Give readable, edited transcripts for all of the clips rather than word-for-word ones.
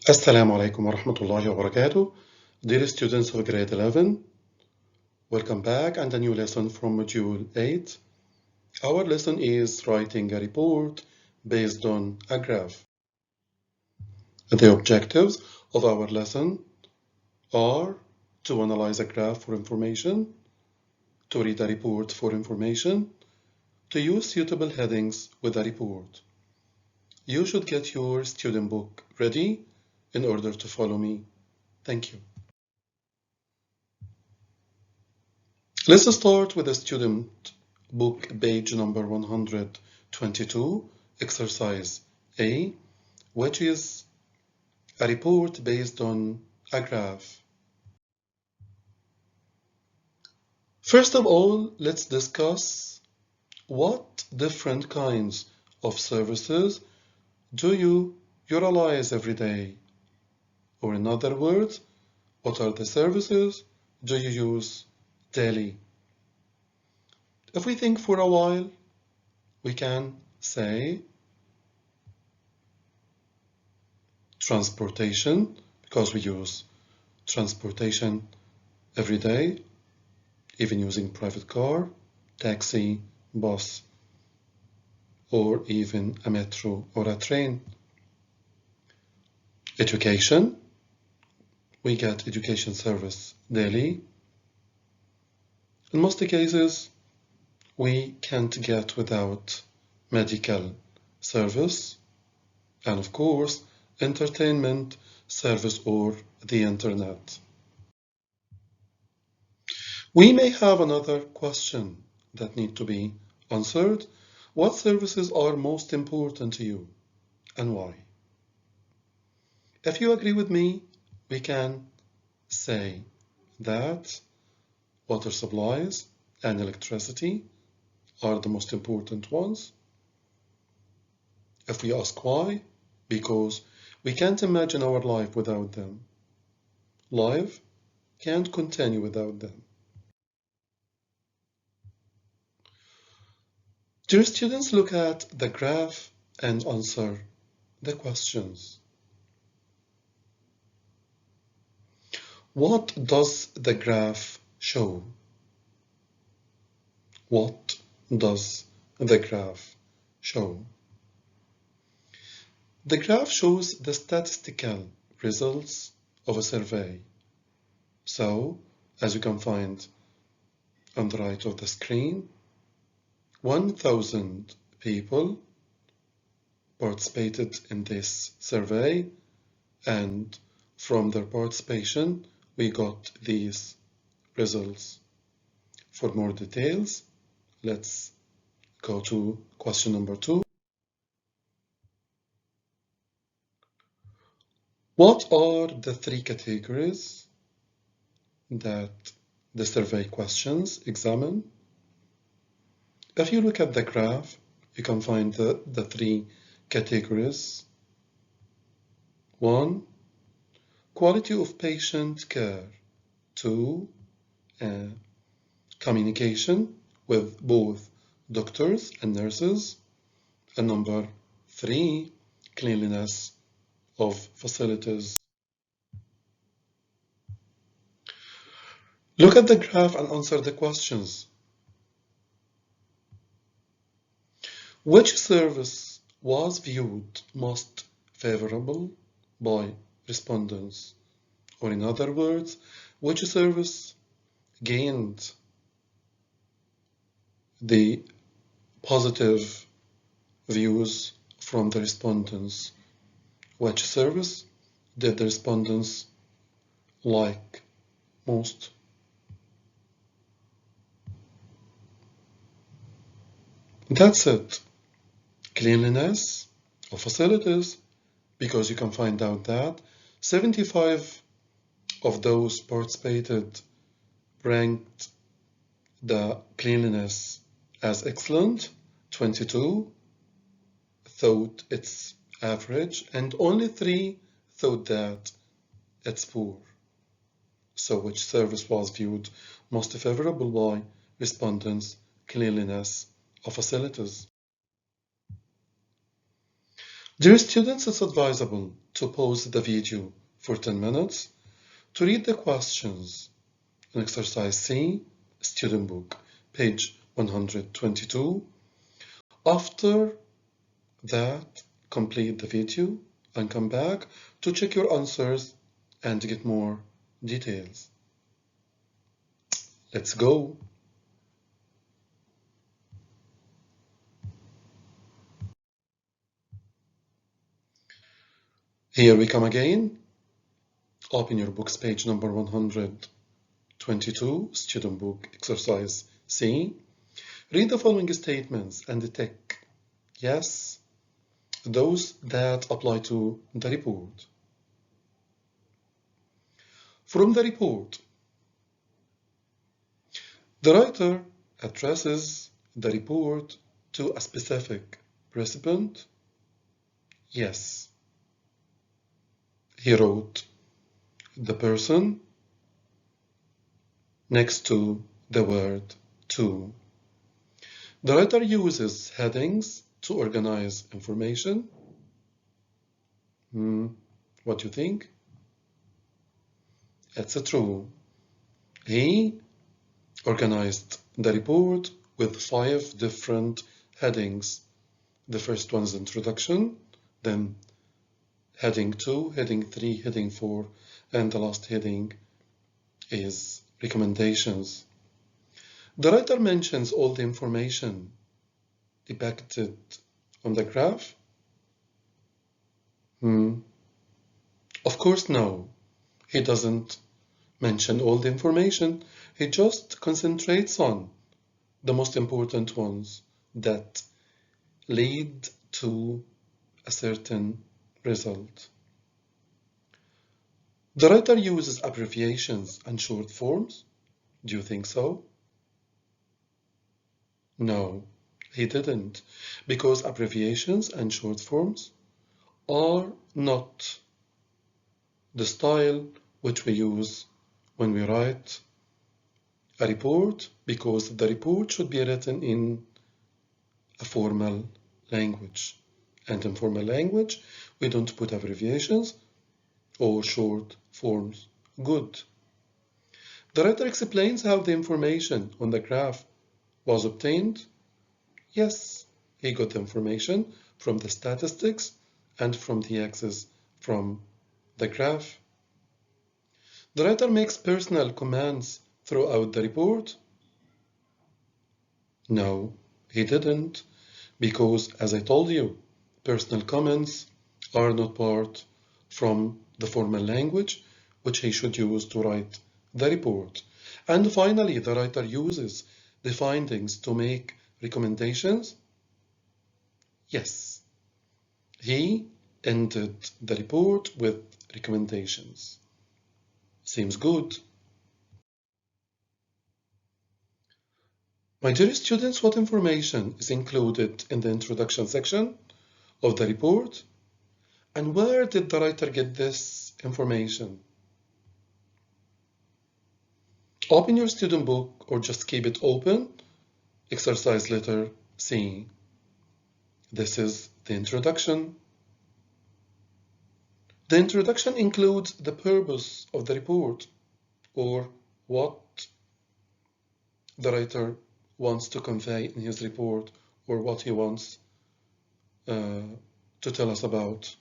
Assalamu alaikum wa rahmatullahi wa barakatuh. Dear students of grade 11, welcome back and a new lesson from module 8. Our lesson is writing a report based on a graph. The objectives of our lesson are to analyze a graph for information, to read a report for information, to use suitable headings with a report. You should get your student book ready in order to follow me. Thank you. Let's start with the student book page number 122, exercise A, which is a report based on a graph. First of all, let's discuss what different kinds of services do you utilize every day? Or in other words, what are the services do you use daily? If we think for a while, we can say transportation, because we use transportation every day, even using private car, taxi, bus, or even a metro or a train. Education, we get education service daily. In most cases, we can't get without medical service, and of course, entertainment service or the internet. We may have another question that need to be answered. What services are most important to you and why? If you agree with me, we can say that water supplies and electricity are the most important ones. If we ask why, because we can't imagine our life without them. Life can't continue without them. Dear students, look at the graph and answer the questions. What does the graph show? What does the graph show? The graph shows the statistical results of a survey. So, as you can find on the right of the screen, 1,000 people participated in this survey, and from their participation, we got these results. For more details, let's go to question number 2. What are the 3 categories that the survey questions examine? If you look at the graph, you can find the 3 categories. 1, quality of patient care. 2, communication with both doctors and nurses. And number 3, cleanliness of facilities. Look at the graph and answer the questions. Which service was viewed most favorable by respondents? Or in other words, which service gained the positive views from the respondents? Which service did the respondents like most? That's it. Cleanliness of facilities, because you can find out that 75 of those participated ranked the cleanliness as excellent, 22 thought it's average, and only 3 thought that it's poor. So which service was viewed most favorable by respondents? Cleanliness of facilities. Dear students, it's advisable to pause the video for 10 minutes to read the questions in exercise C, student book, page 122. After that, complete the video and come back to check your answers and get more details. Let's go. Here we come again. Open your books, page number 122, student book, exercise C. Read the following statements and tick yes, those that apply to the report. From the report, the writer addresses the report to a specific recipient. Yes. He wrote the person next to the word to. The writer uses headings to organize information. What do you think? It's true. He organized the report with 5 different headings. The first one is introduction, then heading 2, heading 3, heading 4, and the last heading is recommendations. The writer mentions all the information depicted on the graph. Of course, no. He doesn't mention all the information. He just concentrates on the most important ones that lead to a certain result. The writer uses abbreviations and short forms. Do you think so? No, he didn't, because abbreviations and short forms are not the style which we use when we write a report, because the report should be written in a formal language. And in formal language, we don't put abbreviations or short forms. Good. The writer explains how the information on the graph was obtained. Yes, he got the information from the statistics and from the axis from the graph. The writer makes personal comments throughout the report. No, he didn't, because as I told you, personal comments are not part from the formal language which he should use to write the report. And finally, the writer uses the findings to make recommendations. Yes, he ended the report with recommendations. Seems good. My dear students, what information is included in the introduction section of the report? And where did the writer get this information? Open your student book or just keep it open. Exercise letter C. This is the introduction. The introduction includes the purpose of the report, or what the writer wants to convey in his report, or what he wants to tell us about.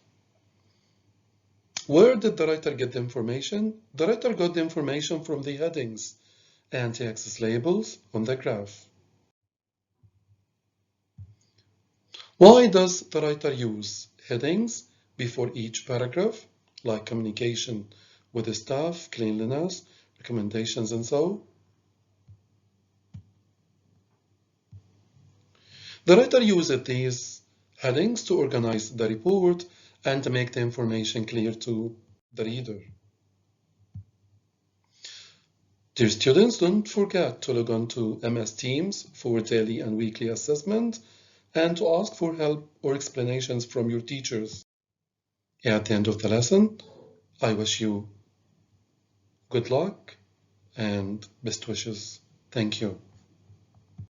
Where did the writer get the information? The writer got the information from the headings and the axis labels on the graph. Why does the writer use headings before each paragraph, like communication with the staff, cleanliness, recommendations, and so? The writer used these headings to organize the report and to make the information clear to the reader. Dear students, don't forget to log on to MS Teams for daily and weekly assessment and to ask for help or explanations from your teachers. At the end of the lesson, I wish you good luck and best wishes. Thank you.